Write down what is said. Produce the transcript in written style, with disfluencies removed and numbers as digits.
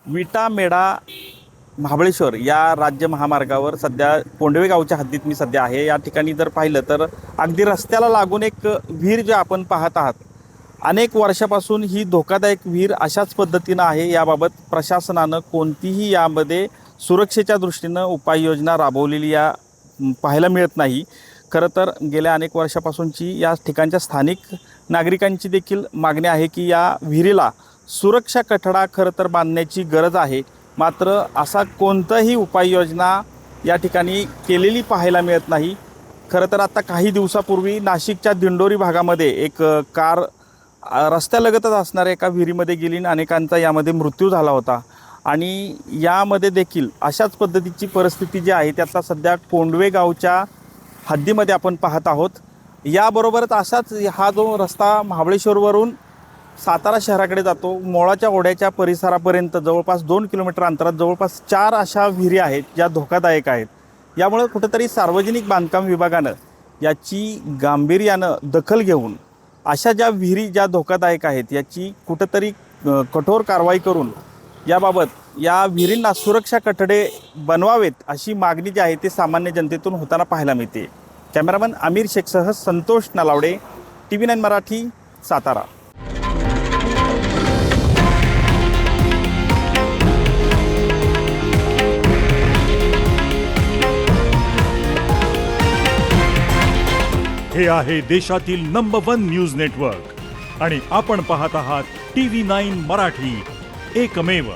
विटा मेढा महाबळेश्वर या राज्य महामार्गावर सध्या कोंडवे गावच्या हद्दीत मी सध्या आहे। या ठिकाणी जर पाहिलं तर अगदी रस्त्याला लागून एक विहीर जे आपण पाहत आहात, अनेक वर्षापासून ही धोकादायक विहीर अशाच पद्धतीनं आहे। याबाबत प्रशासनानं कोणतीही यामध्ये सुरक्षेच्या दृष्टीनं उपाययोजना राबवलेली पाहायला मिळत नाही। खरं तर गेल्या अनेक वर्षापासूनची या ठिकाणच्या स्थानिक नागरिकांची देखील मागणी आहे की या विहिरीला सुरक्षा कठडा खरं तर बांधण्याची गरज आहे। मात्र असा कोणताही उपाययोजना या ठिकाणी केलेली पाहायला मिळत नाही। खरं तर आता काही दिवसापूर्वी नाशिकच्या दिंडोरी भागामध्ये एक कार रस्त्यालगतच असणाऱ्या एका विहिरीमध्ये गेली आणि अनेकांचा यामध्ये मृत्यू झाला होता। आणि यामध्ये देखील अशाच पद्धतीची परिस्थिती जी आहे त्याचा सध्या कोंडवे गावच्या हद्दीमध्ये आपण पाहत आहोत। याबरोबरच असाच हा जो रस्ता महाबळेश्वरवरून सातारा शहराकडे जातो, मोळाच्या ओढ्याच्या परिसरापर्यंत जवळपास 2 किलोमीटर अंतरात जवळपास 4 अशा विहिरी आहेत ज्या धोकादायक आहेत। यामुळे कुठेतरी सार्वजनिक बांधकाम विभागानं याची गांभीर्यानं दखल घेऊन अशा ज्या विहिरी ज्या धोकादायक आहेत याची कुठेतरी कठोर कारवाई करून याबाबत या विहिरींना सुरक्षा कठडे बनवावेत अशी मागणी जी आहे ते सामान्य जनतेतून होताना पाहायला मिळते। कॅमेरामन आमिर शेखसह संतोष नलावडे, TV9 मराठी, सातारा। हे आहे देशातील नंबर 1 न्यूज नेटवर्क आणि आपण पाहत आहात TV9 मराठी, एकमेव।